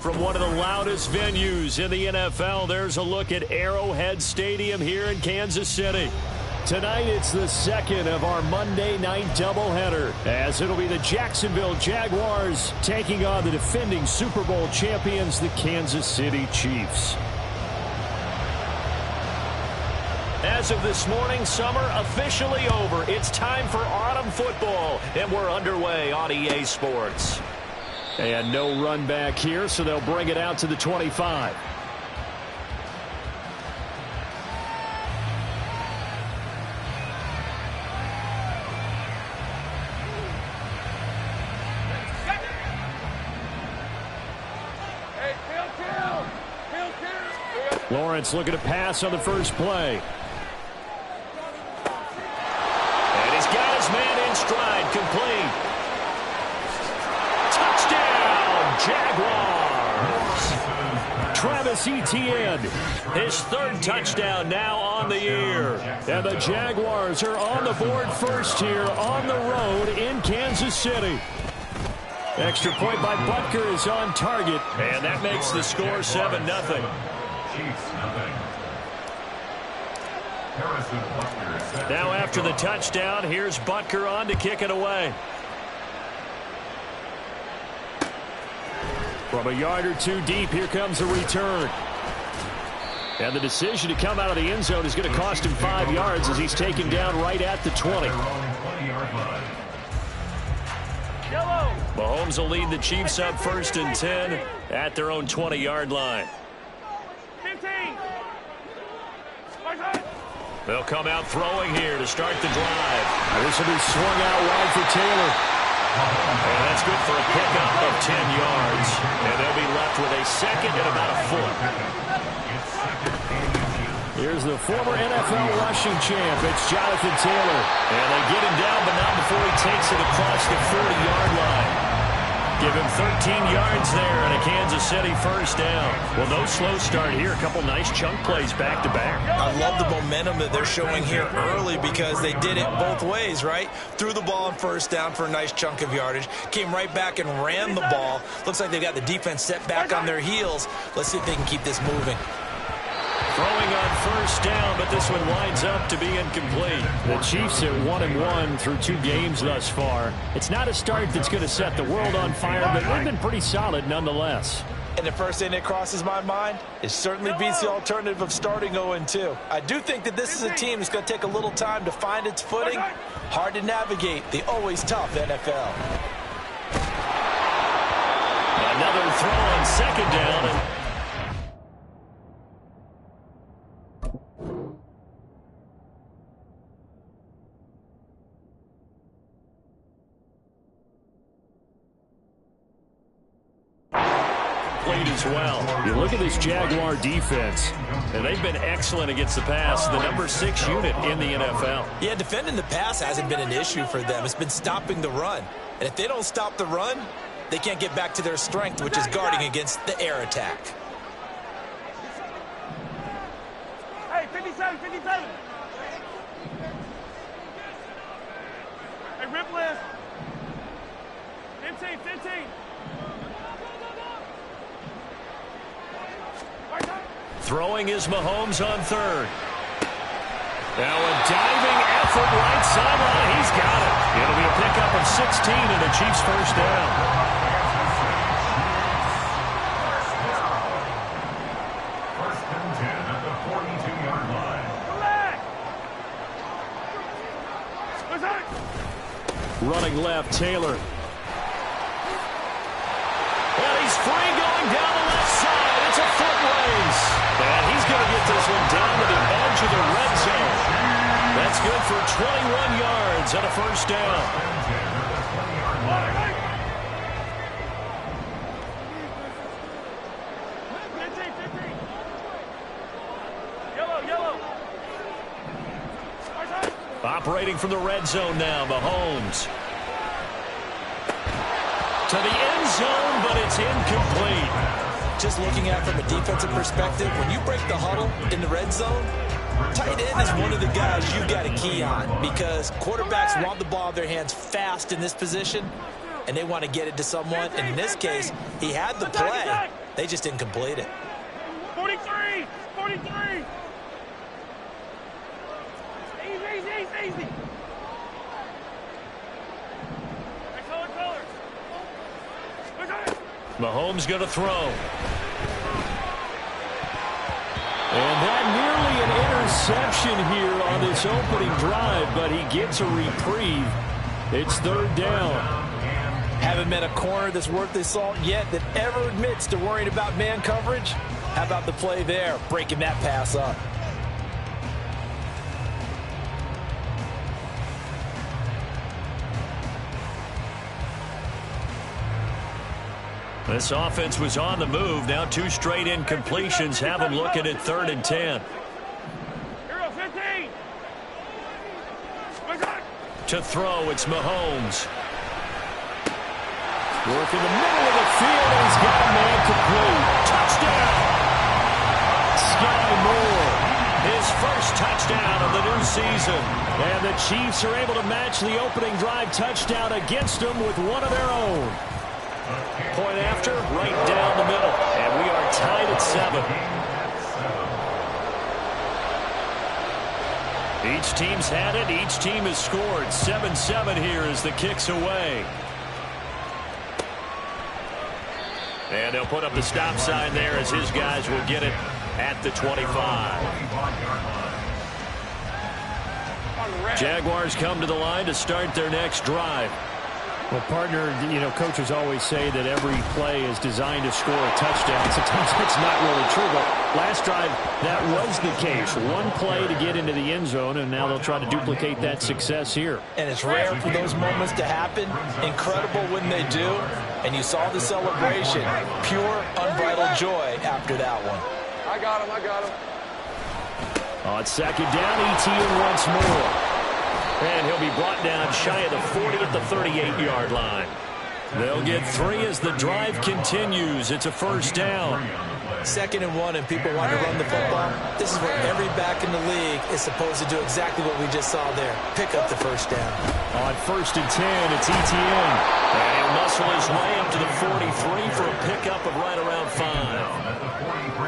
From one of the loudest venues in the NFL, there's a look at Arrowhead Stadium here in Kansas City. Tonight, it's the second of our Monday night doubleheader, as it'll be the Jacksonville Jaguars taking on the defending Super Bowl champions, the Kansas City Chiefs. As of this morning, summer officially over. It's time for autumn football, and we're underway on EA Sports. And no run back here, so they'll bring it out to the 25. Lawrence looking to pass on the first play. And he's got his man in stride, complete. Touchdown, Jaguars. Travis Etienne, his third touchdown now on the year. And the Jaguars are on the board first here on the road in Kansas City. Extra point by Butker is on target, and that makes the score 7-0. Now after the touchdown, here's Butker on to kick it away. From a yard or two deep, here comes a return. And the decision to come out of the end zone is going to cost him 5 yards as he's taken down right at the 20. Mahomes will lead the Chiefs up 1st and 10 at their own 20-yard line. They'll come out throwing here to start the drive. This will be swung out wide for Taylor. And that's good for a pickup of 10 yards. And they'll be left with a second and about a foot. Here's the former NFL rushing champ. It's Jonathan Taylor. And they get him down, but not before he takes it across the 40-yard line. Give him 13 yards there and a Kansas City first down. Well, no slow start here. A couple nice chunk plays back-to-back. I love the momentum that they're showing here early because they did it both ways, right? Threw the ball on first down for a nice chunk of yardage. Came right back and ran the ball. Looks like they've got the defense set back on their heels. Let's see if they can keep this moving. Throwing on first down, but this one winds up to be incomplete. The Chiefs are 1-1 through 2 games thus far. It's not a start that's going to set the world on fire, but they've been pretty solid nonetheless. And the first thing that crosses my mind, it certainly beats the alternative of starting 0-2. I do think that this is a team that's going to take a little time to find its footing. Hard to navigate the always tough NFL. Another throw on second down. And as well. You look at this Jaguar defense, and they've been excellent against the pass, the number 6 unit in the NFL. Yeah, defending the pass hasn't been an issue for them. It's been stopping the run. And if they don't stop the run, they can't get back to their strength, which is guarding against the air attack. Hey, 57, 57. Hey, rip list. 15, 15. Throwing is Mahomes on third. Now a diving effort right sideline. He's got it. It'll be a pickup of 16 and the Chiefs first down. First and 10 at the 42-yard line. Running left, Taylor. And he's free going down the left side. It's a foot race. And he's going to get this one down to the edge of the red zone. That's good for 21 yards and a first down. Operating from the red zone now, Mahomes. To the end zone, but it's incomplete. Just looking at it from a defensive perspective, when you break the huddle in the red zone, tight end is one of the guys you got to key on because quarterbacks want the ball in their hands fast in this position, and they want to get it to someone. And in this case, he had the play, They just didn't complete it. 43! 43! Easy! Color. Mahomes going to throw. And that nearly an interception here on this opening drive, but he gets a reprieve. It's third down. Haven't met a corner that's worth his salt yet that ever admits to worrying about man coverage. How about the play there, breaking that pass up? This offense was on the move. Now 2 straight incompletions have them looking at 3rd and 10. Hero 15! To throw, it's Mahomes. Work in the middle of the field, and he's got a man complete. Touchdown! Sky Moore, his first touchdown of the new season. And the Chiefs are able to match the opening drive touchdown against them with one of their own. Point after, right down the middle. And we are tied at 7. Each team's had it. Each team has scored. 7-7 here as the kick's away. And they'll put up the stop sign there as his guys will get it at the 25. Jaguars come to the line to start their next drive. Well, partner, coaches always say that every play is designed to score a touchdown. Sometimes it's not really true, but last drive, that was the case. One play to get into the end zone, and now they'll try to duplicate that success here. And it's rare for those moments to happen. Incredible when they do. And you saw the celebration. Pure, unbridled joy after that one. I got him. On second down, ETN once more. And he'll be brought down shy of the 40 at the 38-yard line. They'll get 3 as the drive continues. It's a first down. 2nd and 1, and people want to run the football. This is where every back in the league is supposed to do exactly what we just saw there. Pick up the first down. On 1st and 10, it's ETN. And he'll muscle his way up to the 43 for a pickup of right around 5.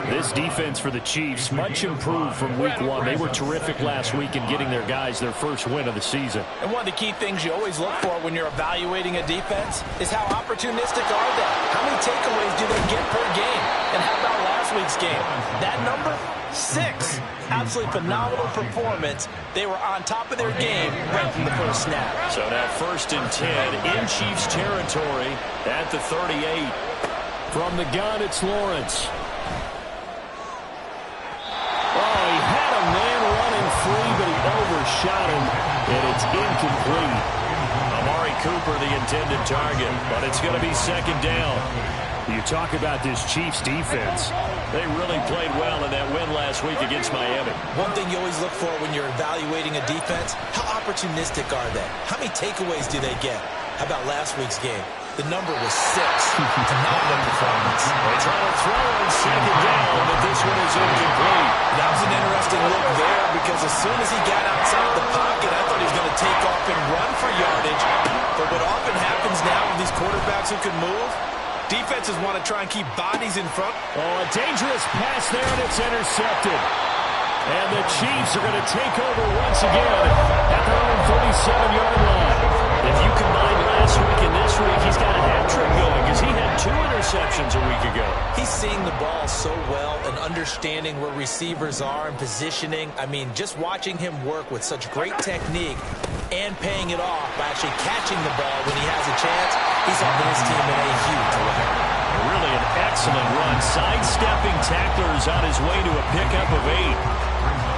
This defense for the Chiefs, much improved from week 1. They were terrific last week in getting their guys their first win of the season. And one of the key things you always look for when you're evaluating a defense is how opportunistic are they? How many takeaways do they get per game? And how about last week's game? That number? 6. Absolutely phenomenal performance. They were on top of their game right from the first snap. So now 1st and 10 in Chiefs territory at the 38. From the gun, it's Lawrence. Oh, he had a man running free, but he overshot him, and it's incomplete. Amari Cooper, the intended target, but it's going to be 2nd down. You talk about this Chiefs defense. They really played well in that win last week against Miami. One thing you always look for when you're evaluating a defense, how opportunistic are they? How many takeaways do they get? How about last week's game? The number was 6. Phenomenal performance. They try to throw on 2nd down, but this one is incomplete. That was an interesting look there because as soon as he got outside the pocket, I thought he was going to take off and run for yardage. But what often happens now with these quarterbacks who can move, defenses want to try and keep bodies in front. Oh, a dangerous pass there, and it's intercepted. And the Chiefs are going to take over once again at their own 37-yard line. If you combine last week and this week, he's got a hat trick going because he had 2 interceptions a week ago. He's seeing the ball so well and understanding where receivers are and positioning. I mean, just watching him work with such great technique and paying it off by actually catching the ball when he has a chance, he's helping his team in a huge way. Really an excellent run. Sidestepping tacklers on his way to a pickup of 8.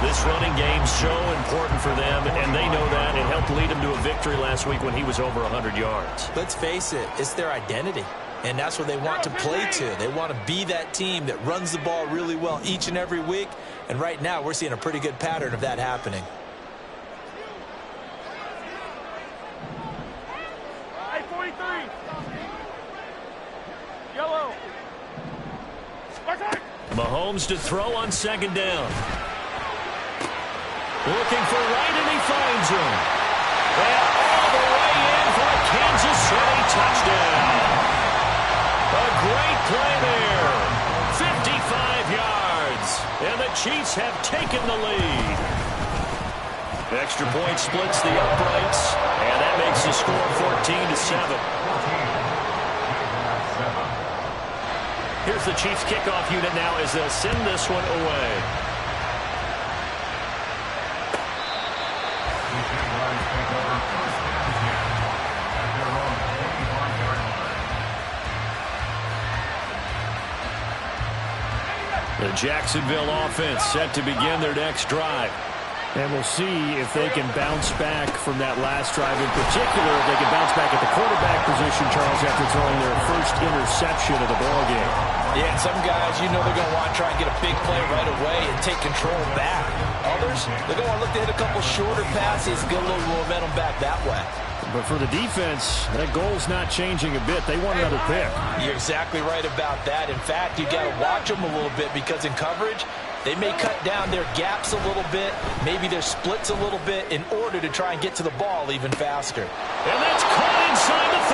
This running game's so important for them, and they know that. It helped lead them to a victory last week when he was over 100 yards. Let's face it, it's their identity, and that's what they want to play to. They want to be that team that runs the ball really well each and every week, and right now we're seeing a pretty good pattern of that happening. Hey, 43. Yellow. Mahomes to throw on 2nd down. Looking for right, and he finds him. And all the way in for a Kansas City touchdown. A great play there. Chiefs have taken the lead. Extra point splits the uprights, and that makes the score 14-7. Here's the Chiefs kickoff unit now as they'll send this one away. The Jacksonville offense set to begin their next drive. And we'll see if they can bounce back from that last drive. In particular, if they can bounce back at the quarterback position, Charles, after throwing their first interception of the ballgame. Yeah, some guys, you know they're going to want to try and get a big play right away and take control back. Others, they're going to want to look to hit a couple shorter passes, get a little momentum back that way. But for the defense, that goal's not changing a bit. They want another pick. You're exactly right about that. In fact, you got to watch them a little bit because in coverage, they may cut down their gaps a little bit, maybe their splits a little bit in order to try and get to the ball even faster. And that's caught inside the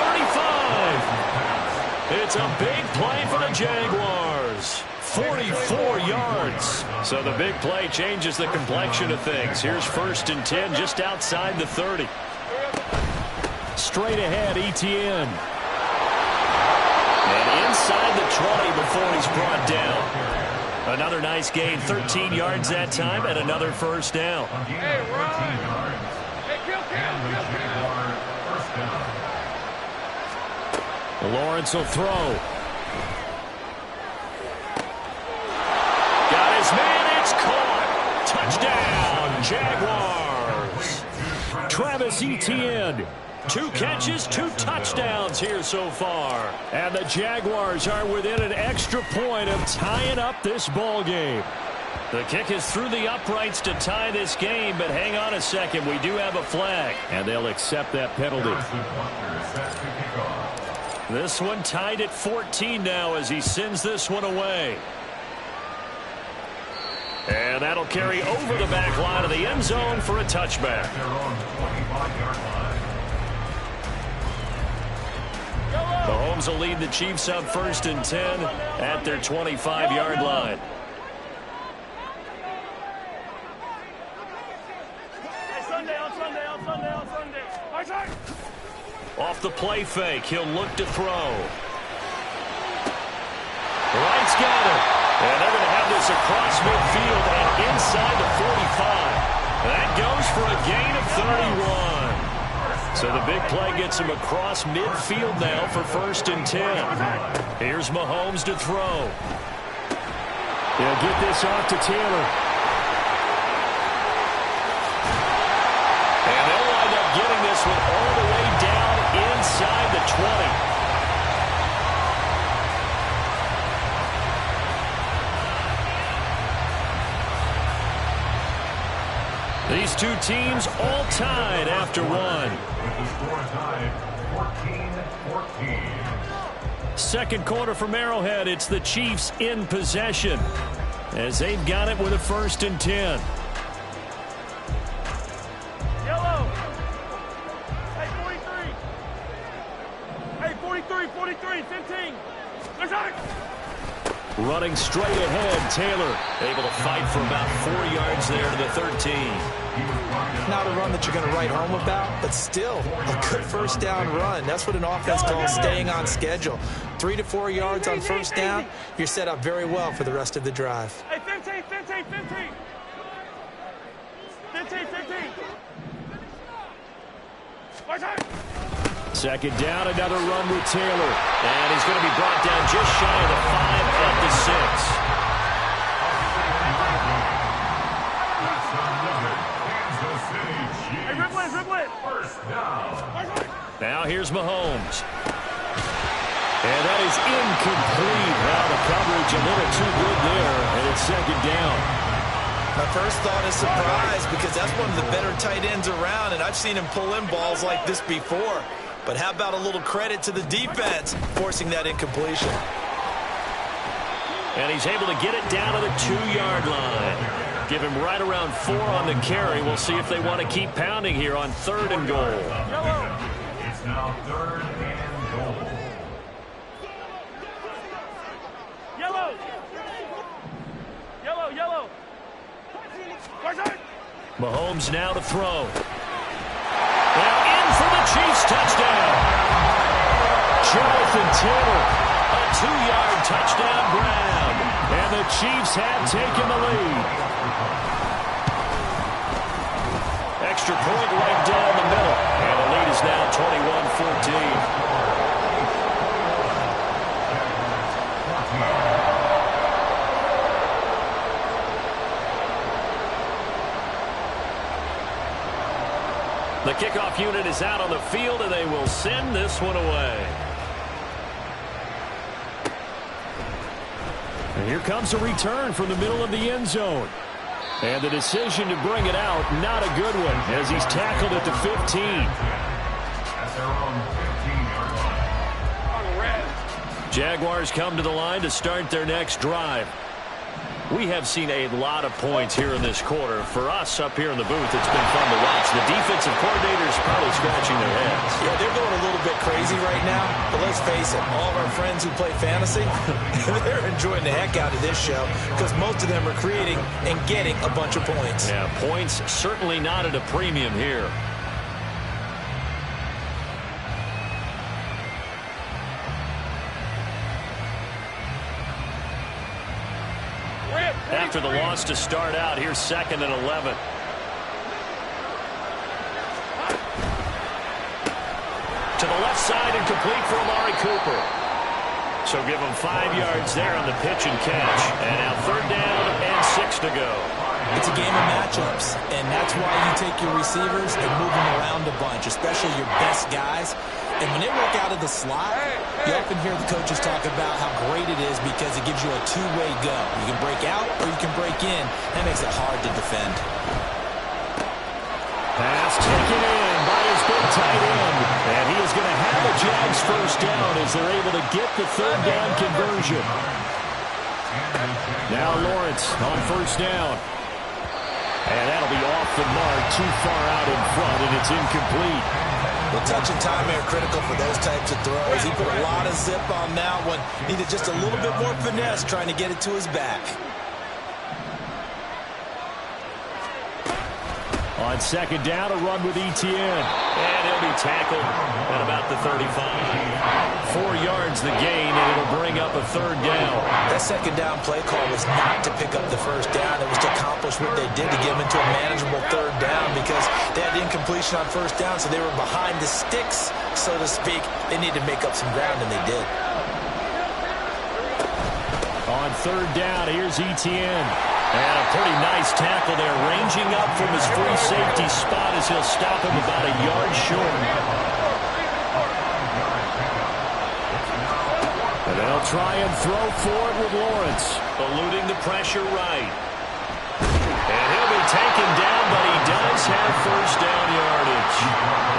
35. It's a big play for the Jaguars. 44 yards. So the big play changes the complexion of things. Here's 1st and 10 just outside the 30. Straight ahead, Etienne. And inside the 20 before he's brought down. Another nice gain, 13 yards that time, and another first down. Hey, Ron. Hey, kill. Lawrence will throw. Got his man, it's caught. Touchdown, Jaguars. Travis Etienne. 2 catches, 2 touchdowns here so far. And the Jaguars are within an extra point of tying up this ball game. The kick is through the uprights to tie this game, but hang on a second. We do have a flag, and they'll accept that penalty. This one tied at 14 now as he sends this one away. And that'll carry over the back line of the end zone for a touchback. Mahomes will lead the Chiefs up 1st and 10 at their 25-yard line. Sunday. Off the play fake, he'll look to throw. Wright's got it. And they're going to have this across midfield and inside the 45. That goes for a gain of 31. So the big play gets him across midfield now for 1st and 10. Here's Mahomes to throw. They'll get this off to Taylor. And they'll wind up getting this one all the way down inside the 20. These two teams all tied after one. With the score tied 14-14. Second quarter from Arrowhead, it's the Chiefs in possession as they've got it with a 1st and 10. Yellow. Hey, 43, 15. There's on it. Running straight ahead, Taylor able to fight for about 4 yards there to the 13. Not a run that you're going to write home about, but still a good first down run. That's what an offense calls staying on schedule. 3 to 4 yards on first down, you're set up very well for the rest of the drive. Hey, 15. Watch out. Second down, another run with Taylor. And he's going to be brought down just shy of the 5 at the 6. Hey, ripple it. First down. Now here's Mahomes. And that is incomplete. Now the coverage a little too good there, and it's second down. My first thought is surprise because that's one of the better tight ends around, and I've seen him pull in balls like this before. But how about a little credit to the defense forcing that incompletion? And he's able to get it down to the 2-yard line. Give him right around 4 on the carry. We'll see if they want to keep pounding here on 3rd and goal. It's now 3rd and goal. Yellow. Mahomes now to throw. And in for the Chiefs touchdown. Jonathan Taylor, a 2-yard touchdown grab. And the Chiefs have taken the lead. Extra point right down the middle. And the lead is now 21-14. The kickoff unit is out on the field, and they will send this one away. And here comes a return from the middle of the end zone. And the decision to bring it out, not a good one, as he's tackled at the 15. At their own 15-yard line. Jaguars come to the line to start their next drive. We have seen a lot of points here in this quarter. For us up here in the booth, it's been fun to watch. The defensive coordinators probably scratching their heads. Yeah, they're going a little bit crazy right now. But let's face it, all of our friends who play fantasy, they're enjoying the heck out of this show because most of them are creating and getting a bunch of points. Yeah, points certainly not at a premium here. After the loss to start out, here's 2nd and 11. To the left side and complete for Amari Cooper. So give him 5 yards there on the pitch and catch. And now 3rd down and 6 to go. It's a game of matchups, and that's why you take your receivers and move them around a bunch, especially your best guys. And when they work out of the slot, you often hear the coaches talk about how great it is because it gives you a two-way go. You can break out or you can break in. That makes it hard to defend. Pass taken in by his big tight end. And he is going to have a Jags first down as they're able to get the 3rd down conversion. Now Lawrence on 1st down. And that'll be off the mark, too far out in front, and it's incomplete. Well, touch and time are critical for those types of throws. He put a lot of zip on that one. Needed just a little bit more finesse trying to get it to his back. On 2nd down, a run with Etienne. And he'll be tackled at about the 35. 4 yards the gain, and it'll bring up a 3rd down. That 2nd down play call was not to pick up the 1st down. It was to accomplish what they did to get him into a manageable 3rd down because they had incompletion on 1st down, so they were behind the sticks, so to speak. They needed to make up some ground, and they did. On 3rd down, here's Etienne. And a pretty nice tackle there, ranging up from his free safety spot as he'll stop him about a yard short. And they'll try and throw forward with Lawrence, eluding the pressure right. And he'll be taken down, but he does have 1st down yardage.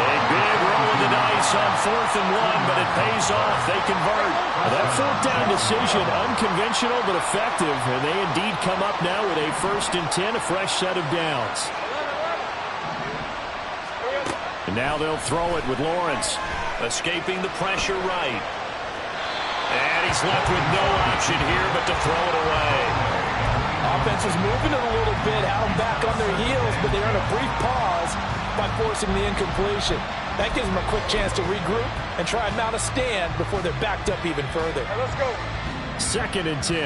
A big roll of the dice on 4th and 1, but it pays off. They convert. That 4th down decision, unconventional but effective, and they indeed come up now with a 1st and 10, a fresh set of downs. And now they'll throw it with Lawrence, escaping the pressure right. And he's left with no option here but to throw it away. Offense is moving it a little bit, had them back on their heels, but they earn a brief pause by forcing the incompletion. That gives them a quick chance to regroup and try and mount a stand before they're backed up even further. Right, let's go. 2nd and 10.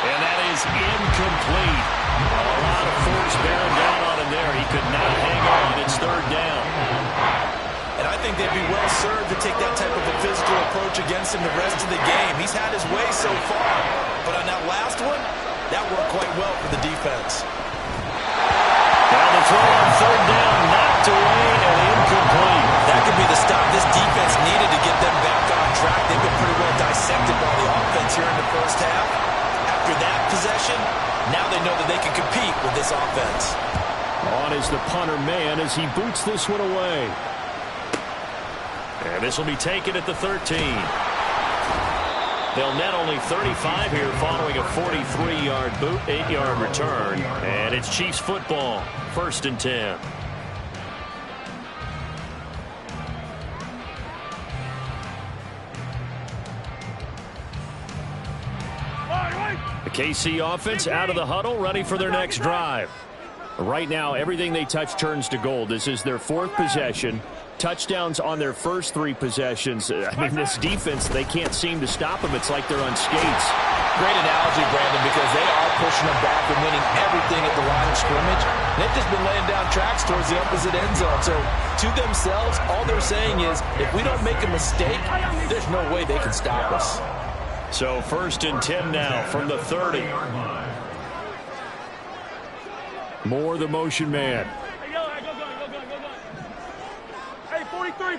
And that is incomplete. A lot of force bearing down on him there. He could not hang on. It's 3rd down. And I think they'd be well served to take that type of a physical approach against him the rest of the game. He's had his way so far, but on that last one, that worked quite well for the defense. Now the throw on 3rd down, knocked away and incomplete. That could be the stop this defense needed to get them back on track. They've been pretty well dissected by the offense here in the 1st half. After that possession, now they know that they can compete with this offense. On is the punter man as he boots this one away. And this will be taken at the 13. They'll net only 35 here following a 43-yard boot, 8-yard return. And it's Chiefs football, 1st and 10. The KC offense out of the huddle, ready for their next drive. Right now, everything they touch turns to gold. This is their 4th possession. Touchdowns on their first 3 possessions. I mean, this defense, they can't seem to stop them. It's like they're on skates. Great analogy, Brandon, because they are pushing them back and winning everything at the line of scrimmage. They've just been laying down tracks towards the opposite end zone. So, to themselves, all they're saying is, if we don't make a mistake, there's no way they can stop us. So, 1st and 10 now from the 30. Moore, the motion man. Hey, go. Hey, 43,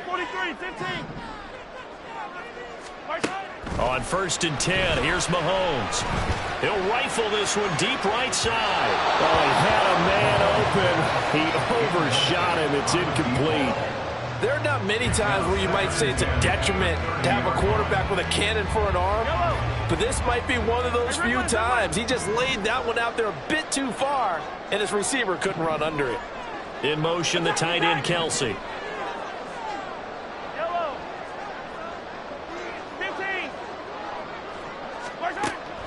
15. On 1st and 10, here's Mahomes. He'll rifle this one deep right side. Oh, he had a man open. He overshot him. It's incomplete. There are not many times where you might say it's a detriment to have a quarterback with a cannon for an arm, but this might be one of those few times. He just laid that one out there a bit too far, and his receiver couldn't run under it. In motion, the tight end, Kelsey. 15.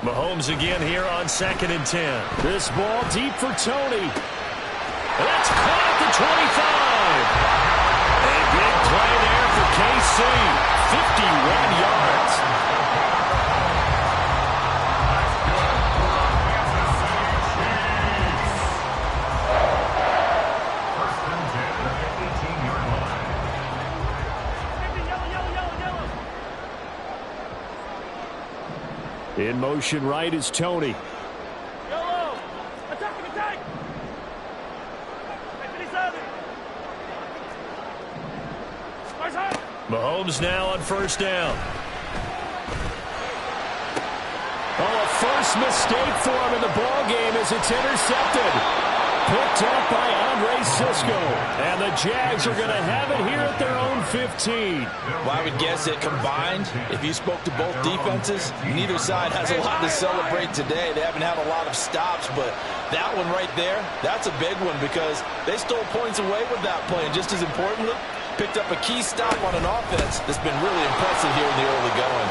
Mahomes again here on 2nd and 10. This ball deep for Tony. That's caught at the 25. A big play there for KC. 51 yards. First and 10 at the 18-yard line. Yellow. In motion right is Tony. Yellow. Attack. Mahomes now on 1st down. Oh, a first mistake for him in the ball game as it's intercepted. Picked up by Andre Cisco. And the Jags are going to have it here at their own 15. Well, I would guess that combined, if you spoke to both defenses, neither side has a lot to celebrate today. They haven't had a lot of stops, but that one right there, that's a big one because they stole points away with that play. And just as importantly, picked up a key stop on an offense that's been really impressive here in the early going.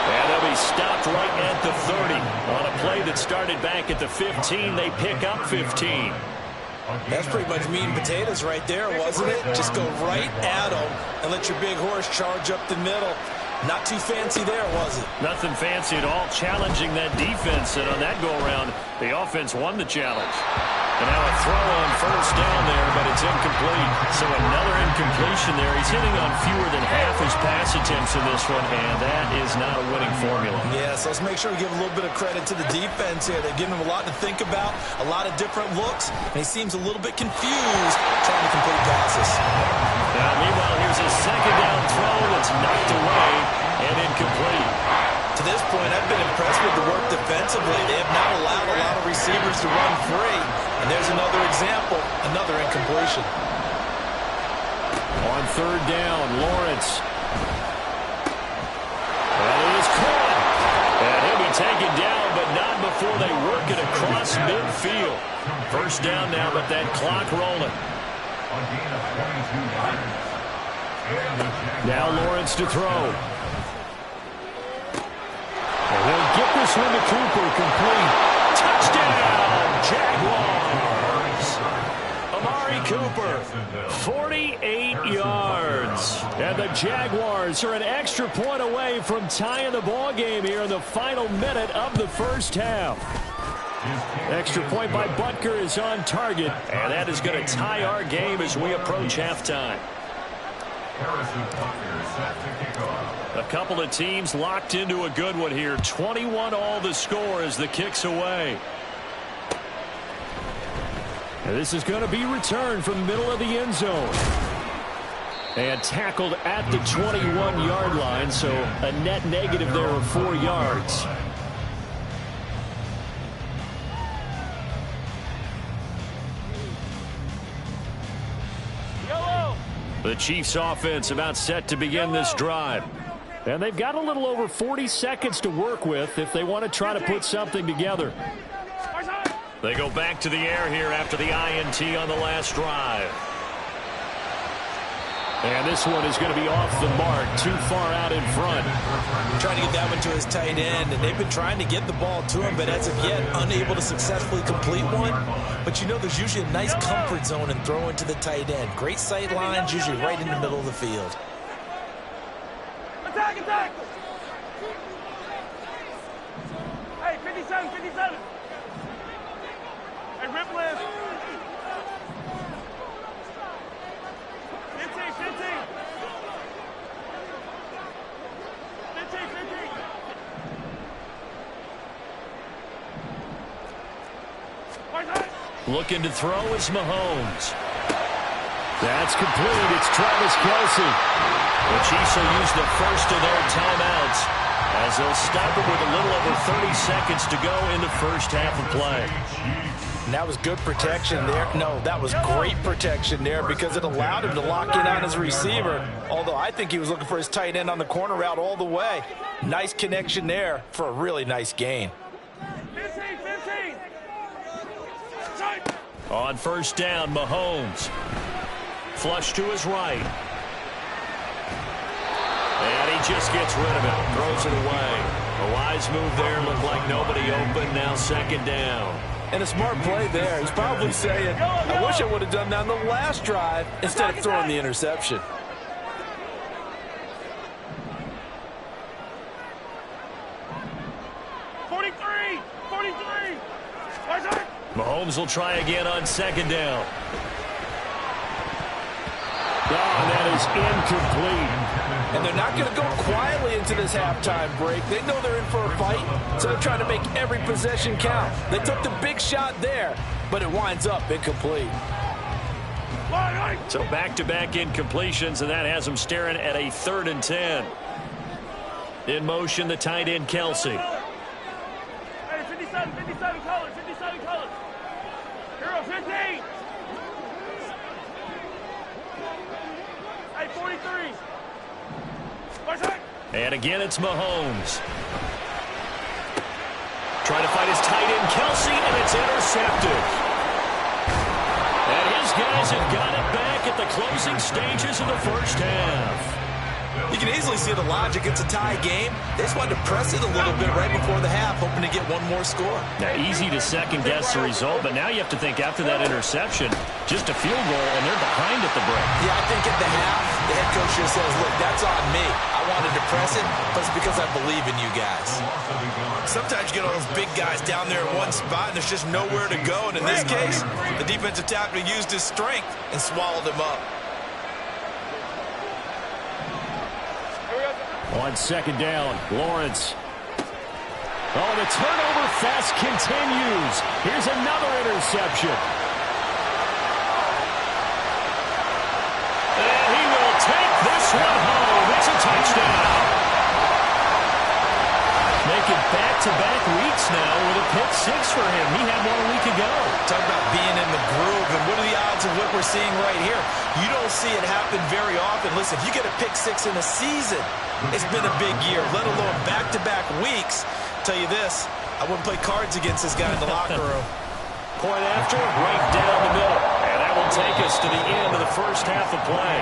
And they'll be stopped right at the 30. On a play that started back at the 15, they pick up 15. That's pretty much meat and potatoes right there, wasn't it? Just go right at them and let your big horse charge up the middle. Not too fancy there, was it? Nothing fancy at all, challenging that defense. And on that go-around, the offense won the challenge. And now a throw on 1st down there, but it's incomplete. So another incompletion there. He's hitting on fewer than half his pass attempts in this one, and that is not a winning formula. Yes, let's make sure we give a little bit of credit to the defense here. They're giving him a lot to think about, a lot of different looks, and he seems a little bit confused trying to complete passes. Now, meanwhile, here's a 2nd down throw that's knocked away and incomplete. To this point, I've been impressed with the work defensively. They have not allowed a lot of receivers to run free. And there's another example, another incompletion. On 3rd down, Lawrence. And it is caught. And he'll be taken down, but not before they work it across midfield. 1st down now, but that clock rolling. A gain of 22 yards. Now Lawrence to throw. And he'll get this one to Cooper, complete. Touchdown, Jaguars. Amari Cooper, 48 yards. And the Jaguars are an extra point away from tying the ball game here in the final minute of the 1st half. Extra point by Butker is on target, and that is going to tie our game as we approach halftime. A couple of teams locked into a good one here. 21 all the score as the kick's away. And this is going to be returned from the middle of the end zone. And tackled at the 21-yard line, so a net negative there of 4 yards. The Chiefs offense about set to begin this drive. And they've got a little over 40 seconds to work with if they want to try to put something together. They go back to the air here after the INT on the last drive. And this one is going to be off the mark, too far out in front. Trying to get that one to his tight end, and they've been trying to get the ball to him, but as of yet, unable to successfully complete one. But you know there's usually a nice comfort zone in throwing to the tight end. Great sight lines, usually right in the middle of the field. Attack, attack! Hey, 57, 57. Hey, rip left. 15, 15. 15, 15. Looking to throw is Mahomes. That's complete. It's Travis Kc. The Chiefs will use the first of their timeouts as they'll stop it with a little over 30 seconds to go in the first half of play. And that was good protection there. No, that was great protection there because it allowed him to lock in on his receiver. Although I think he was looking for his tight end on the corner route all the way. Nice connection there for a really nice gain. 15, 15. On first down, Mahomes. Flush to his right. And he just gets rid of it. Throws it away. A wise move there. Looked like nobody open. Now second down. And a smart play there. He's probably saying, I wish I would have done that on the last drive instead of throwing the interception. Mahomes will try again on second down. Oh, that is incomplete. And they're not going to go quietly into this halftime break. They know they're in for a fight, so they're trying to make every possession count. They took the big shot there, but it winds up incomplete. So back-to-back incompletions, and that has them staring at a 3rd and 10. In motion, the tight end, Kc. Hey, 57, 57 colors, 57 colors. Hero, 15. Hey, 43. And again, it's Mahomes. Trying to fight his tight end, Kc, and it's intercepted. And his guys have got it back at the closing stages of the first half. You can easily see the logic. It's a tie game. They just wanted to press it a little bit right before the half, hoping to get one more score. Now, easy to second-guess the result, but now you have to think after that interception, just a field goal, and they're behind at the break. Yeah, I think at the half, the head coach just says, look, that's on me. I wanted to press it, but it's because I believe in you guys. Sometimes you get all those big guys down there in one spot, and there's just nowhere to go. And in this case, the defensive tackle used his strength and swallowed him up. On second down, Lawrence. Oh, the turnover fest continues. Here's another interception. And he will take this one home. It's a touchdown. Making back-to-back weeks now with a pick six for him. He had one a week ago. Talk about being in the groove, and what are the odds of what we're seeing right here? You don't see it happen very often. Listen, if you get a pick six in a season, it's been a big year, let alone back-to-back weeks. Tell you this, I wouldn't play cards against this guy in the locker room. Point after, right down the middle. And that will take us to the end of the first half of play.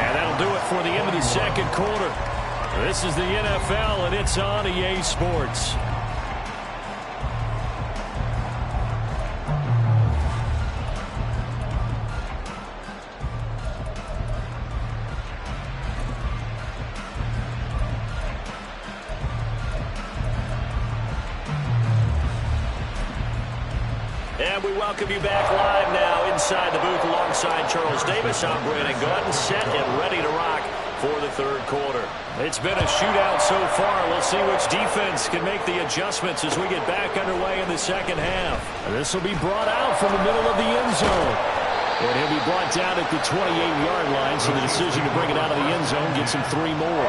And that'll do it for the end of the second quarter. This is the NFL, and it's on EA Sports. And we welcome you back live now inside the booth alongside Charles Davis. I'm Brandon Gordon, set and ready to rock for the third quarter. It's been a shootout so far. We'll see which defense can make the adjustments as we get back underway in the second half. This will be brought out from the middle of the end zone. And he'll be brought down at the 28-yard line, so the decision to bring it out of the end zone gets him 3 more.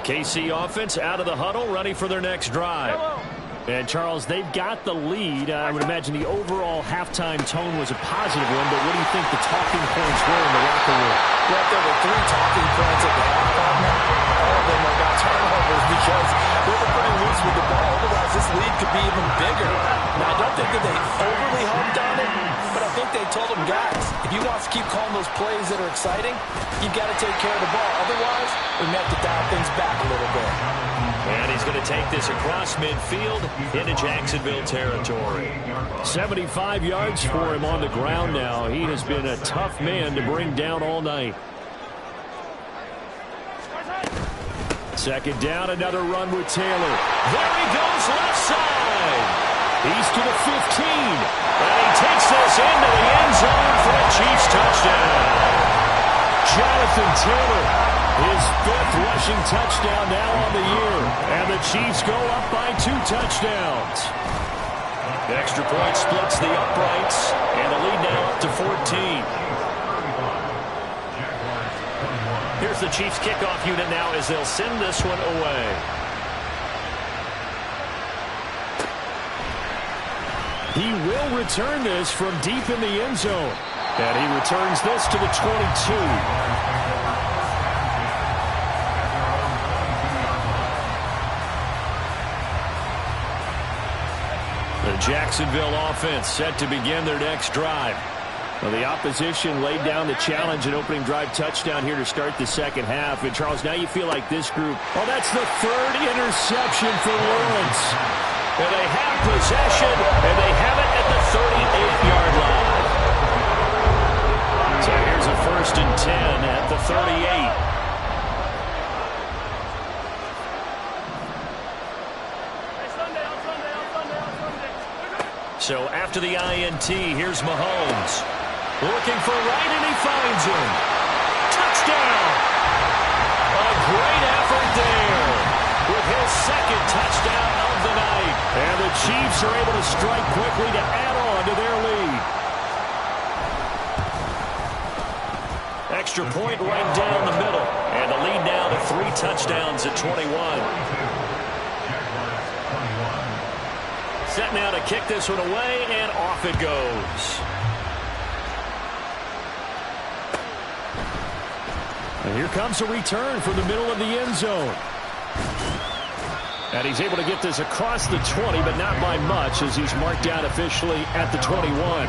KC offense out of the huddle, ready for their next drive. And, Charles, they've got the lead. I would imagine the overall halftime tone was a positive one, but what do you think the talking points were in the locker room? Well, there were 3 talking points at the halftime. All of them are about turnovers because they were pretty loose with the ball. Otherwise, this lead could be even bigger. Now, I don't think that they overly humped on it, think they told him, guys, if you want to keep calling those plays that are exciting, you've got to take care of the ball. Otherwise, we may have to dial things back a little bit. And he's going to take this across midfield into Jacksonville territory. 75 yards for him on the ground now. He has been a tough man to bring down all night. Second down, another run with Taylor. There he goes, left side. He's to the 15. And he takes this into the end zone for a Chiefs touchdown. Jonathan Taylor, his 5th rushing touchdown now on the year. And the Chiefs go up by 2 touchdowns. The extra point splits the uprights. And the lead now up to 14. Here's the Chiefs kickoff unit now as they'll send this one away. He will return this from deep in the end zone. And he returns this to the 22. The Jacksonville offense set to begin their next drive. Well, the opposition laid down the challenge and opening drive touchdown here to start the second half. And, Charles, now you feel like this group, oh, that's the 3rd interception for Lawrence. And they have possession, and they have it at the 38-yard line. So here's a 1st and 10 at the 38. So after the INT, here's Mahomes. Looking for right, and he finds him. Touchdown! A great effort there with his 2nd touchdown of the night. And the Chiefs are able to strike quickly to add on to their lead. Extra point right down the middle. And the lead now to 3 touchdowns at 21. Set now to kick this one away, and off it goes. And here comes a return from the middle of the end zone. And he's able to get this across the 20, but not by much, as he's marked down officially at the 21.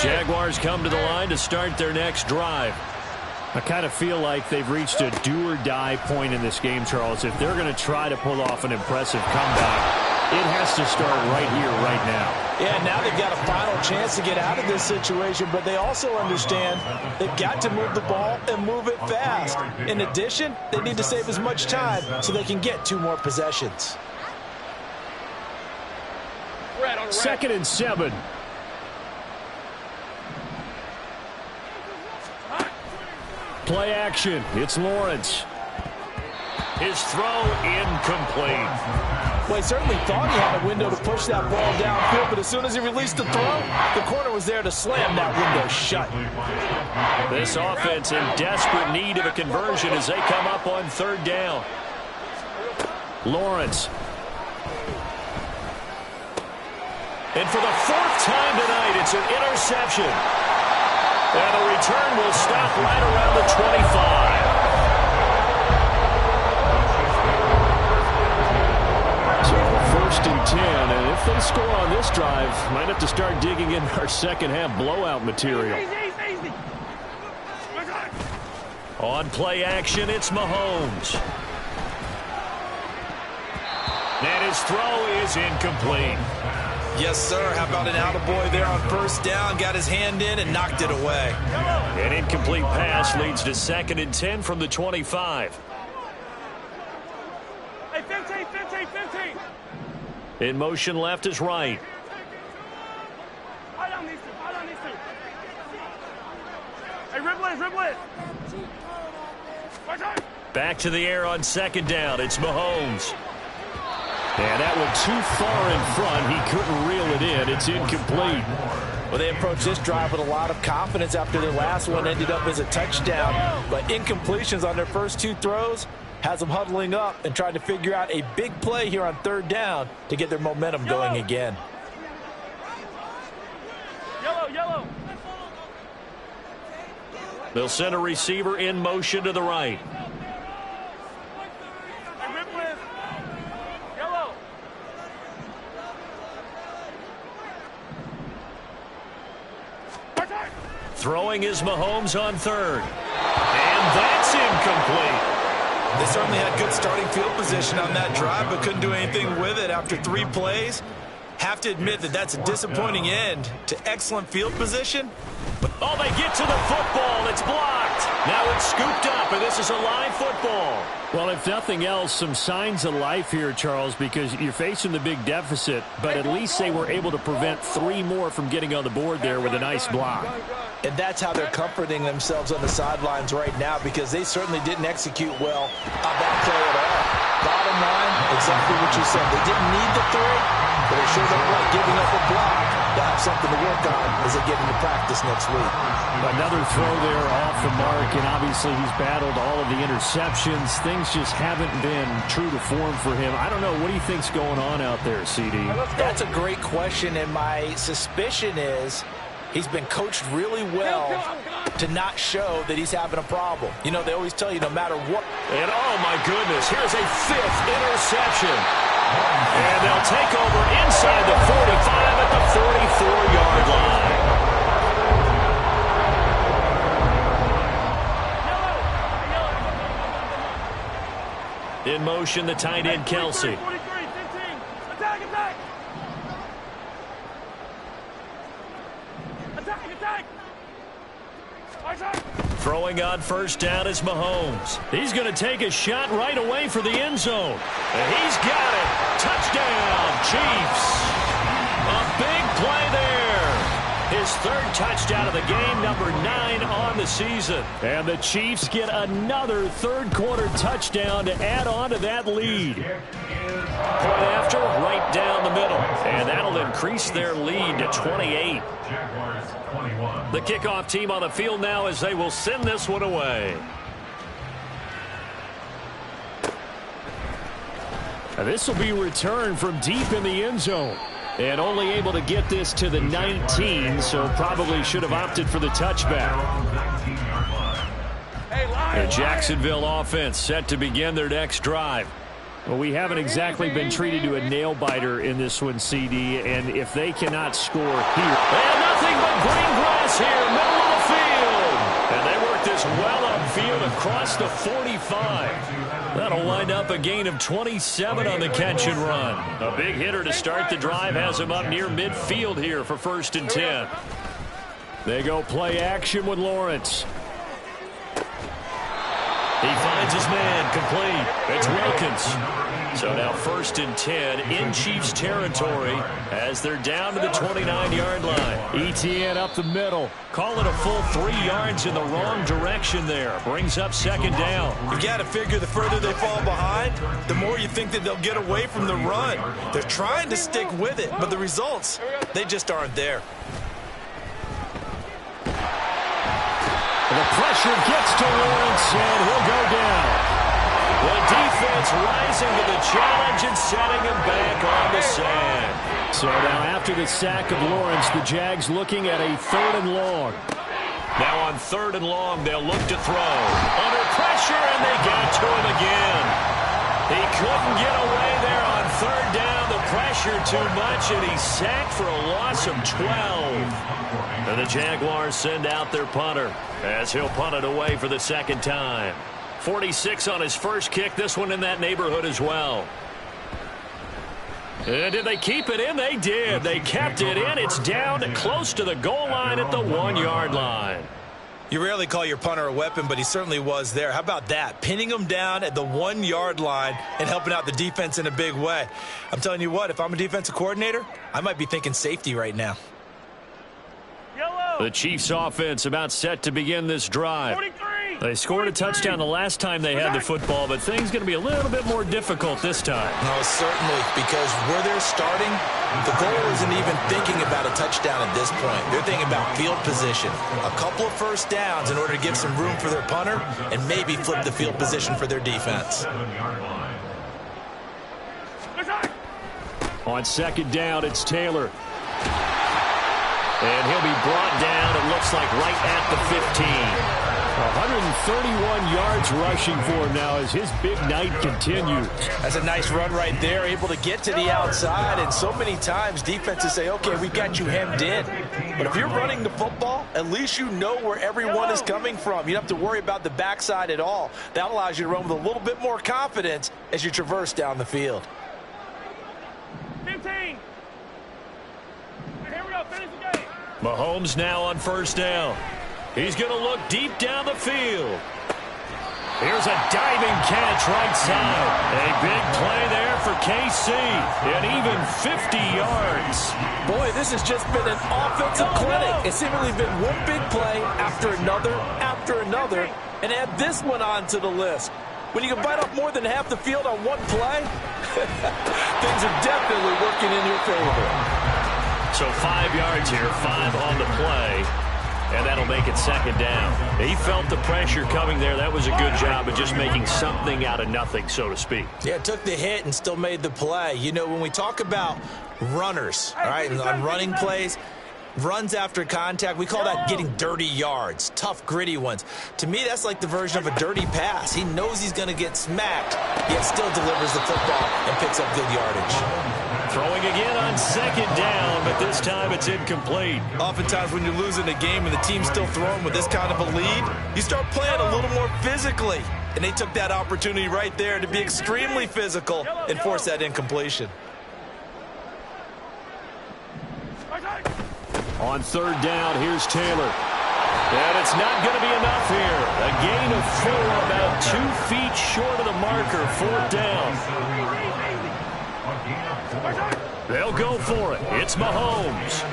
Jaguars come to the line to start their next drive. I kind of feel like they've reached a do-or-die point in this game, Charles. If they're going to try to pull off an impressive comeback, it has to start right here, right now. Yeah, now they've got a final chance to get out of this situation, but they also understand they've got to move the ball and move it fast. In addition, they need to save as much time so they can get 2 more possessions. 2nd and 7. Play action. It's Lawrence. His throw incomplete. Well, he certainly thought he had a window to push that ball downfield, but as soon as he released the throw, the corner was there to slam that window shut. This offense in desperate need of a conversion as they come up on 3rd down. Lawrence. And for the 4th time tonight, it's an interception. And the return will stop right around the 25. So 1st and 10, and if they score on this drive, might have to start digging in our second half blowout material. Easy. On play action, it's Mahomes. And his throw is incomplete. Yes, sir. How about an attaboy there on 1st down? Got his hand in and knocked it away. An incomplete pass leads to 2nd and 10 from the 25. Hey, 15. In motion left is right. Hold on these 2. Hey, dribble it. Back to the air on 2nd down. It's Mahomes. And that one too far in front. He couldn't reel it in. It's incomplete. Well, they approached this drive with a lot of confidence after their last one ended up as a touchdown. But incompletions on their first 2 throws has them huddling up and trying to figure out a big play here on 3rd down to get their momentum going again. Yellow. They'll send a receiver in motion to the right. Throwing is Mahomes on third. And that's incomplete. They certainly had good starting field position on that drive, but couldn't do anything with it after 3 plays. Have to admit that that's a disappointing end to excellent field position. Oh, they get to the football. It's blocked. Now it's scooped up, and this is a live football. Well, if nothing else, some signs of life here, Charles, because you're facing the big deficit, but at least they were able to prevent 3 more from getting on the board there with a nice block. And that's how they're comforting themselves on the sidelines right now, because they certainly didn't execute well on that play at all. Bottom line, exactly what you said. They didn't need the 3, but they sure don't like giving up a block. They'll have something to work on as they get into practice next week. Another throw there off the mark, and obviously he's battled all of the interceptions. Things just haven't been true to form for him. I don't know. What do you think's going on out there, CD? That's a great question, and my suspicion is he's been coached really well to not show that he's having a problem. You know, they always tell you no matter what. And oh my goodness, here's a 5th interception. And they'll take over inside the 45 at the 44-yard line. In motion, the tight end, Kelsey. 43, 15. Attack, attack. Attack, attack. Throwing on first down is Mahomes. He's going to take a shot right away for the end zone. And he's got it. Touchdown, Chiefs. A big play there. His 3rd touchdown of the game, number 9 on the season. And the Chiefs get another 3rd quarter touchdown to add on to that lead. Point after, right down the middle. And that'll increase their lead to 28. The kickoff team on the field now as they will send this one away. Now this will be returned from deep in the end zone. And only able to get this to the 19, so probably should have opted for the touchback. The Jacksonville offense set to begin their next drive. Well, we haven't exactly been treated to a nail-biter in this one, CD, and if they cannot score here. And nothing but green grass here, middle of the field. And they work this well upfield across the 45. That'll wind up a gain of 27 on the catch and run. A big hitter to start the drive has him up near midfield here for 1st and 10. They go play action with Lawrence. He finds his man, complete. It's Wilkins. So now 1st and 10 in Chiefs territory as they're down to the 29-yard line. ETN up the middle. Call it a full 3 yards in the wrong direction there. Brings up 2nd down. You got to figure the further they fall behind, the more you think that they'll get away from the run. They're trying to stick with it, but the results, they just aren't there. The pressure gets to Lawrence, and he'll go down. The defense rising to the challenge and setting him back on the sand. So now after the sack of Lawrence, the Jags looking at a 3rd and long. Now on 3rd and long, they'll look to throw. Under pressure, and they get to him again. He couldn't get away there on 3rd down. The pressure too much, and he's sacked for a loss of 12. And the Jaguars send out their punter as he'll punt it away for the 2nd time. 46 on his first kick. This one in that neighborhood as well. And did they keep it in? They did. They kept it in. It's down to close to the goal line at the 1-yard line. You rarely call your punter a weapon, but he certainly was there. How about that? Pinning him down at the 1-yard line and helping out the defense in a big way. I'm telling you what, if I'm a defensive coordinator, I might be thinking safety right now. The Chiefs offense about set to begin this drive. 43. They scored a touchdown the last time they had the football, but things going to be a little bit more difficult this time. No, certainly, because where they're starting, the goal isn't even thinking about a touchdown at this point. They're thinking about field position. A couple of first downs in order to give some room for their punter and maybe flip the field position for their defense. On 2nd down, it's Taylor. And he'll be brought down, it looks like, right at the 15. 131 yards rushing for him now as his big night continues. That's a nice run right there, able to get to the outside, and so many times defenses say, okay, we got you hemmed in. But if you're running the football, at least you know where everyone is coming from. You don't have to worry about the backside at all. That allows you to run with a little bit more confidence as you traverse down the field. 15. Here we go, finish the game. Mahomes now on first down. He's going to look deep down the field. Here's a diving catch right side. A big play there for KC. And even 50 yards. Boy, this has just been an offensive clinic. It's seemingly been one big play after another, and add this one onto the list. When you can bite off more than half the field on one play, things are definitely working in your favor. So 5 yards here, 5 on the play. And that'll make it second down. He felt the pressure coming there. That was a good job of just making something out of nothing, so to speak. Yeah, took the hit and still made the play. You know, when we talk about runners, all right, on running plays, runs after contact, we call that getting dirty yards, tough, gritty ones. To me, that's like the version of a dirty pass. He knows he's going to get smacked, yet still delivers the football and picks up good yardage. Throwing again on second down, but this time it's incomplete. Oftentimes when you're losing a game and the team's still throwing with this kind of a lead, you start playing a little more physically. And they took that opportunity right there to be extremely physical and force that incompletion. On third down, here's Taylor. And it's not going to be enough here. A gain of 4, about 2 feet short of the marker, fourth down. They'll go for it. It's Mahomes.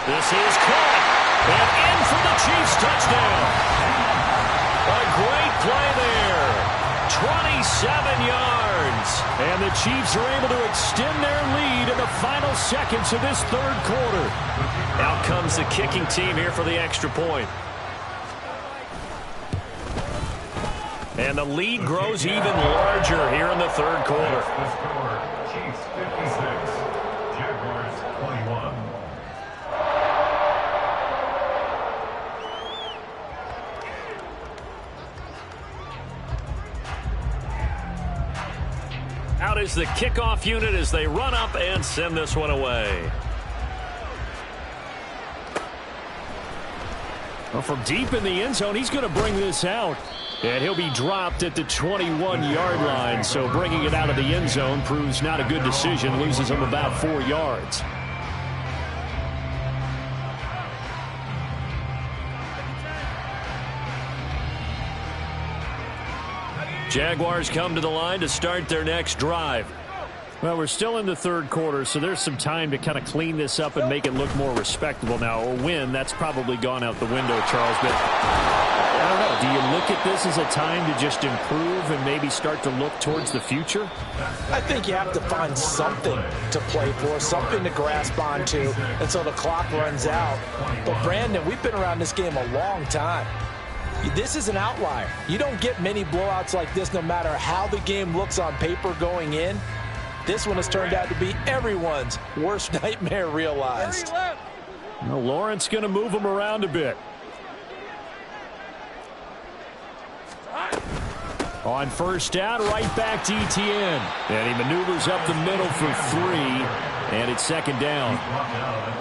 This is caught. And in for the Chiefs touchdown. A great play there. 27 yards. And the Chiefs are able to extend their lead in the final seconds of this third quarter. Out comes the kicking team here for the extra point. And the lead grows even larger here in the third quarter. Chiefs 56, Jaguars 21. Out is the kickoff unit as they run up and send this one away. Well, from deep in the end zone, he's going to bring this out. And he'll be dropped at the 21-yard line. So bringing it out of the end zone proves not a good decision. Loses him about 4 yards. Jaguars come to the line to start their next drive. Well, we're still in the third quarter, so there's some time to kind of clean this up and make it look more respectable. Now, a win, that's probably gone out the window, Charles. But I don't know. Do you look at this as a time to just improve and maybe start to look towards the future? I think you have to find something to play for, something to grasp onto until the clock runs out. But, Brandon, we've been around this game a long time. This is an outlier. You don't get many blowouts like this no matter how the game looks on paper going in. This one has turned out to be everyone's worst nightmare realized. Well, Lawrence going to move him around a bit. On first down, right back to Etienne. And he maneuvers up the middle for 3, and it's second down.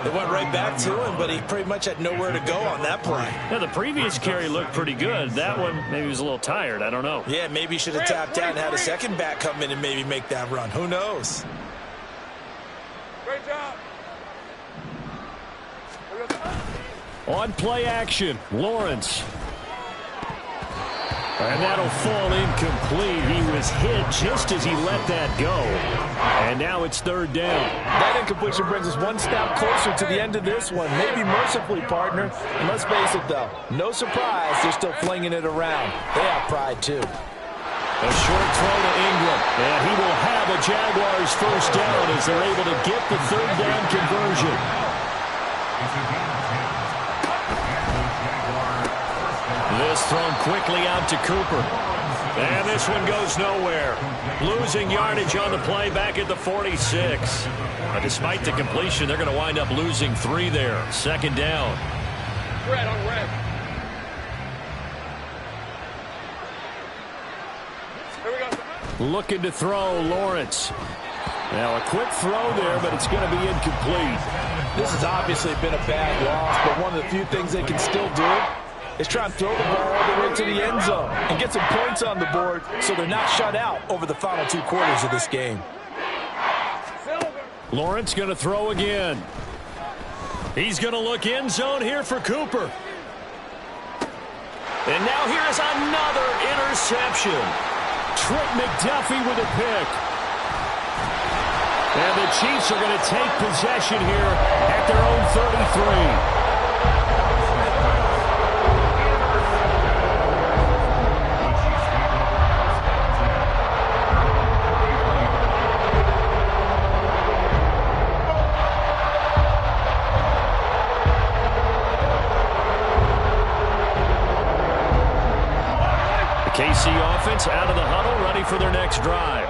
They went right back to him, but he pretty much had nowhere to go on that play. Yeah, the previous carry looked pretty good. That one, maybe he was a little tired. I don't know. Yeah, maybe he should have tapped out and had a second back come in and maybe make that run. Who knows? Great job. On play action, Lawrence. And that'll fall incomplete. He was hit just as he let that go. And now it's third down. That incompletion brings us one step closer to the end of this one. Maybe mercifully, partner. And let's face it, though. No surprise, they're still flinging it around. They have pride, too. A short throw to Ingram. And he will have a Jaguars first down as they're able to get the third down conversion. This thrown quickly out to Cooper. And this one goes nowhere. Losing yardage on the play back at the 46. But despite the completion, they're going to wind up losing 3 there. Second down. Red on red. Looking to throw, Lawrence. Now a quick throw there, but it's going to be incomplete. This has obviously been a bad loss, but one of the few things they can still do is try and throw the ball all the way to the end zone and get some points on the board so they're not shut out over the final 2 quarters of this game. Lawrence going to throw again. He's going to look end zone here for Cooper. And now here is another interception. Trent McDuffie with a pick. And the Chiefs are going to take possession here at their own 33. KC offense out of the huddle, ready for their next drive.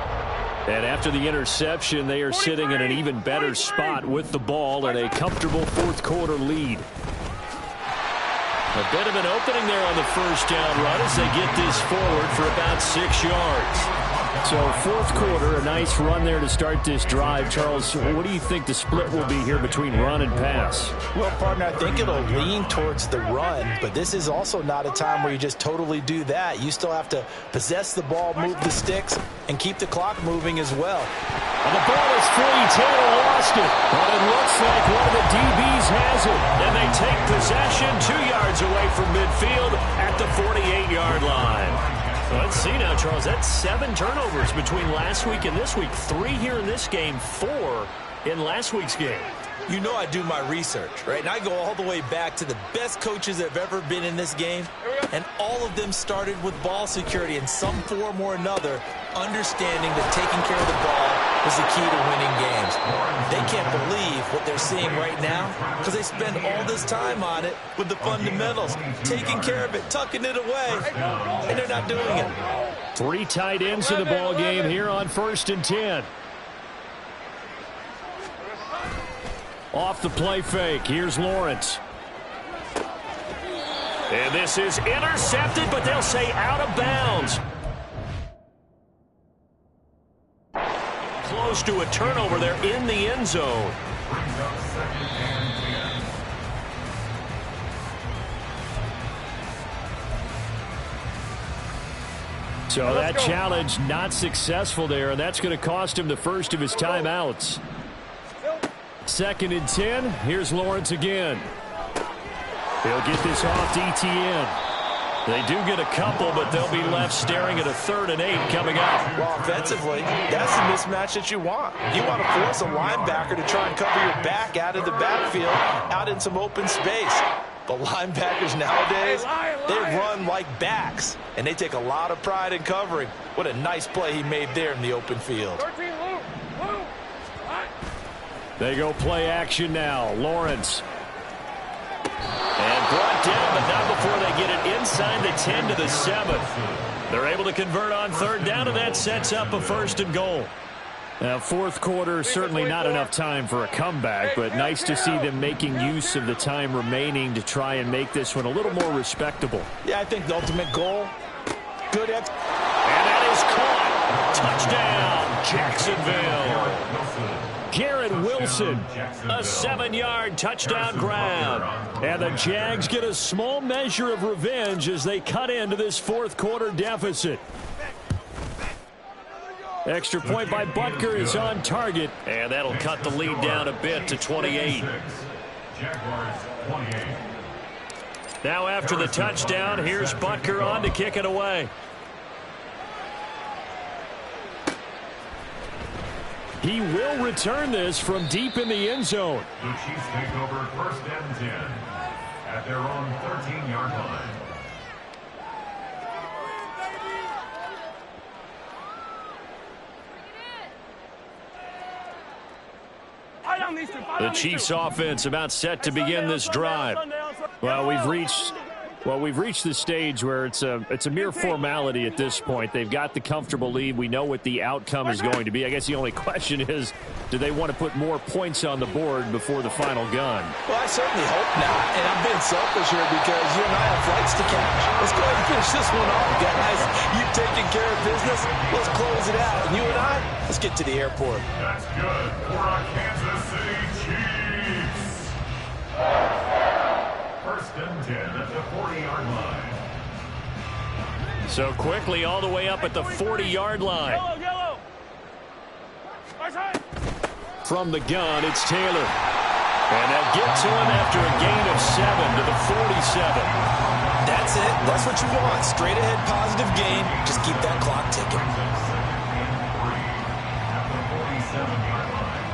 And after the interception, they are sitting in an even better spot with the ball and a comfortable fourth quarter lead. A bit of an opening there on the first down run as they get this forward for about 6 yards. So fourth quarter, a nice run there to start this drive. Charles, what do you think the split will be here between run and pass? Well, partner, I think it'll lean towards the run, but this is also not a time where you just totally do that. You still have to possess the ball, move the sticks, and keep the clock moving as well. And the ball is free. Taylor lost it. But it looks like one of the DBs has it. And they take possession 2 yards away from midfield at the 48-yard line. Let's see now, Charles. That's 7 turnovers between last week and this week. 3 here in this game, 4 in last week's game. You know I do my research, right? And I go all the way back to the best coaches that have ever been in this game. And all of them started with ball security in some form or another, understanding that taking care of the ball was the key to winning games. They can't believe what they're seeing right now because they spend all this time on it with the fundamentals, taking care of it, tucking it away, and they're not doing it. 3 tight ends in the ball game here on 1st and 10. Off the play fake. Here's Lawrence. And this is intercepted, but they'll say out of bounds. Close to a turnover there in the end zone. So that challenge not successful there, and that's going to cost him the first of his timeouts. 2nd and 10. Here's Lawrence again. He'll get this off to ETN. They do get a couple, but they'll be left staring at a 3rd and 8 coming up. Well, offensively, that's the mismatch that you want. You want to force a linebacker to try and cover your back out of the backfield, out in some open space. But linebackers nowadays, they run like backs, and they take a lot of pride in covering. What a nice play he made there in the open field. They go play action now. Lawrence. And brought down, but not before they get it inside the 10 to the 7. They're able to convert on 3rd down, and that sets up a 1st and goal. Now, fourth quarter, certainly not enough time for a comeback, but nice to see them making use of the time remaining to try and make this one a little more respectable. Yeah, I think the ultimate goal, good and that is caught. Touchdown, Jacksonville. Garrett Wilson, a 7-yard touchdown grab. And the Jags get a small measure of revenge as they cut into this fourth quarter deficit. Extra point by Butker is on target, and that'll cut the lead down a bit to 28. Now after the touchdown, here's Butker on to kick it away. He will return this from deep in the end zone. The Chiefs take over 1st and 10 at their own 13-yard line. The Chiefs offense about set to begin this drive. Well, we've reached Well, we've reached the stage where it's a mere formality at this point. They've got the comfortable lead. We know what the outcome is going to be. I guess the only question is, do they want to put more points on the board before the final gun? Well, I certainly hope not. And I'm being selfish here because you and I have flights to catch. Let's go ahead and finish this one off, guys. You've taken care of business. Let's close it out. And you and I, let's get to the airport. That's good for our Kansas City Chiefs. First and 10 at the 40-yard line. So quickly all the way up at the 40-yard line. Yellow, yellow. From the gun, it's Taylor. And they'll get to him after a gain of 7 to the 47. That's it. That's what you want. Straight ahead positive gain. Just keep that clock ticking. At the 47-yard line.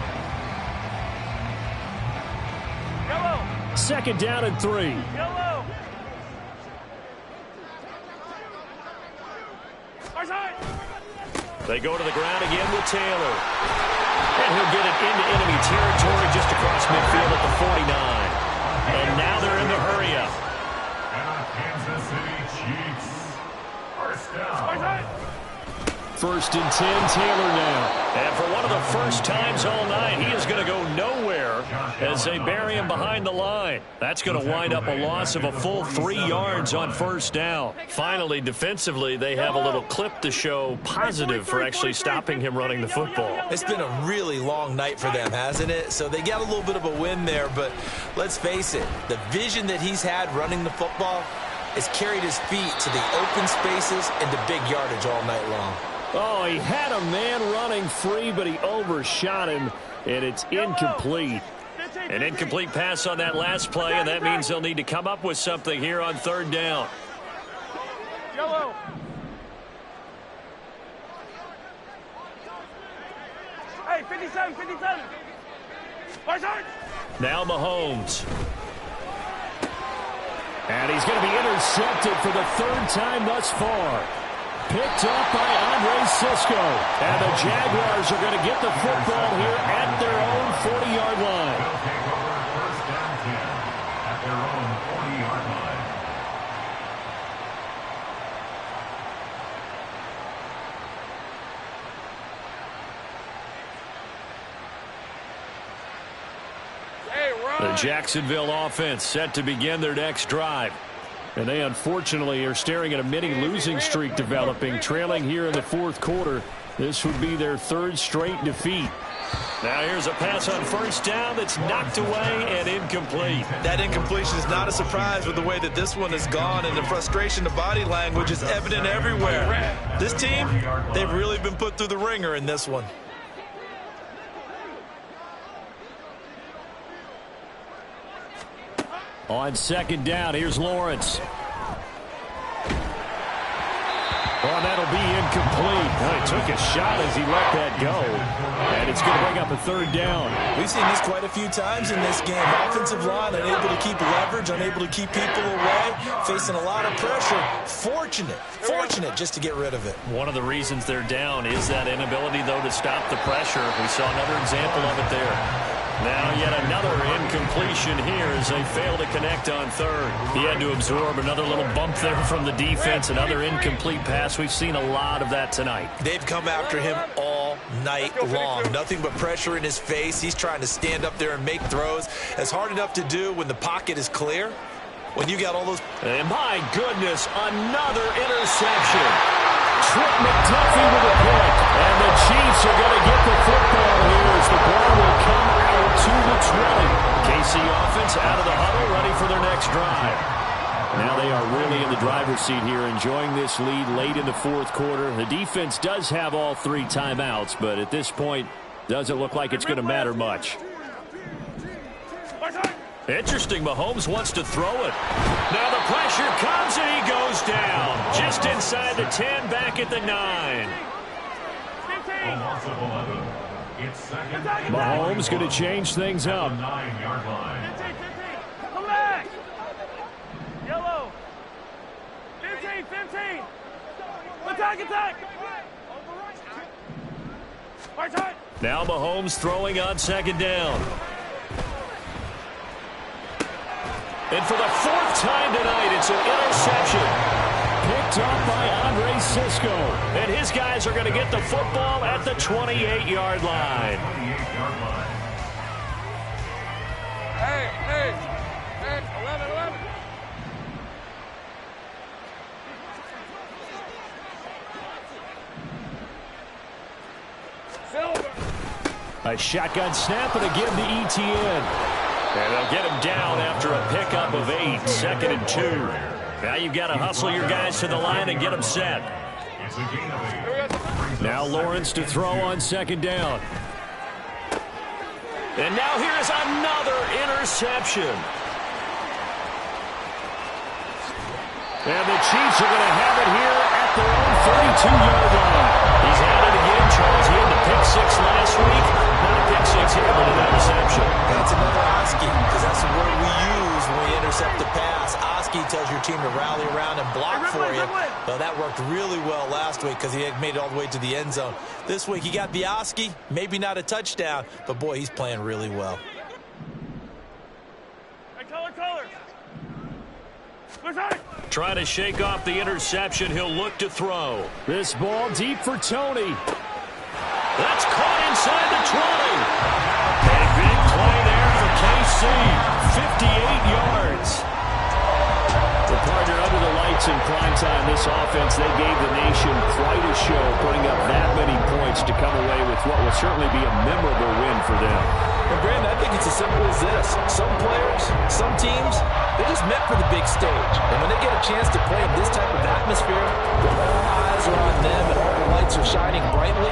Yellow. Second down and 3. Yellow. They go to the ground again with Taylor. And he'll get it into enemy territory just across midfield at the 49. And now they're in the hurry-up. And our Kansas City Chiefs. First down. First and 10, Taylor now. And for one of the first times all night, he is going to go nowhere as they bury him behind the line. That's going to wind up a loss of a full 3 yards on first down. Finally, defensively, they have a little clip to show positive for actually stopping him running the football. It's been a really long night for them, hasn't it? So they got a little bit of a win there, but let's face it, the vision that he's had running the football has carried his feet to the open spaces and to big yardage all night long. Oh, he had a man running free, but he overshot him, and it's incomplete. An incomplete pass on that last play, and that means they'll need to come up with something here on third down. Yellow. Hey, 57, 57. Now Mahomes. And he's going to be intercepted for the third time thus far. Picked up by Andre Cisco. And the Jaguars are going to get the football here at their own 40-yard line. They'll take over first down 10 at their own 40-yard line. The Jacksonville offense set to begin their next drive. And they unfortunately are staring at a mini losing streak developing, trailing here in the fourth quarter. This would be their third straight defeat. Now here's a pass on first down that's knocked away and incomplete. That incompletion is not a surprise with the way that this one has gone, and the frustration, the body language is evident everywhere. This team, they've really been put through the ringer in this one. On second down, here's Lawrence. Oh, that'll be incomplete. Well, he took a shot as he let that go. And it's going to bring up a third down. We've seen this quite a few times in this game. Offensive line unable to keep leverage, unable to keep people away, facing a lot of pressure. Fortunate just to get rid of it. One of the reasons they're down is that inability, though, to stop the pressure. We saw another example of it there. Now yet another incompletion here as they fail to connect on third. He had to absorb another little bump there from the defense, another incomplete pass. We've seen a lot of that tonight. They've come after him all night long. Nothing but pressure in his face. He's trying to stand up there and make throws. It's hard enough to do when the pocket is clear. When you got all those... And my goodness, another interception. Trip McDuffie with a pick. And the Chiefs are going to get the football here as the ball will come out to the 20. KC offense out of the huddle, ready for their next drive. Now they are really in the driver's seat here, enjoying this lead late in the fourth quarter. The defense does have all 3 timeouts, but at this point, doesn't look like it's going to matter much. Interesting, Mahomes wants to throw it. Now the pressure comes and he goes down. Just inside the 10, back at the 9. Mahomes going to change things up. 9-yard line. 15, 15. Come back. Yellow. 15, 15. Attack. Now Mahomes throwing on second down. And for the 4th time tonight, it's an interception. Picked up by Andre Sisco. And his guys are going to get the football at the 28-yard line. Hey, 11. A shotgun snap and a give to ETN. And they'll get him down after a pickup of 8. 2nd and 2. Now you've got to hustle your guys to the line and get them set. Now Lawrence to throw on 2nd down. And now here's another interception. And the Chiefs are going to have it here at their own 32-yard line. He's had it again, Charles. He had the pick 6 last week. Not a pick 6 here, but an interception. That's another Oski, because that's the word we use when we intercept the pass. Oski tells your team to rally around and block for you. Well, that worked really well last week because he had made it all the way to the end zone. This week, he got the Oski, maybe not a touchdown, but boy, he's playing really well. Hey, color. Trying to shake off the interception. He'll look to throw. This ball deep for Tony. That's caught inside the 20. A big play there for KC. 58 yards. The partner under the lights in prime time. This offense, they gave the nation quite a show, putting up that many points to come away with what will certainly be a memorable win for them. And Brandon, I think it's as simple as this. Some players, some teams, they're just meant for the big stage. And when they get a chance to play in this type of atmosphere, where all eyes are on them and all the lights are shining brightly,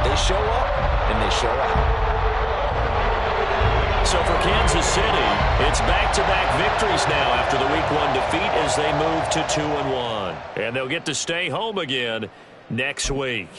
they show up and they show out. So for Kansas City, it's back-to-back victories now after the Week 1 defeat as they move to 2-1. And they'll get to stay home again next week.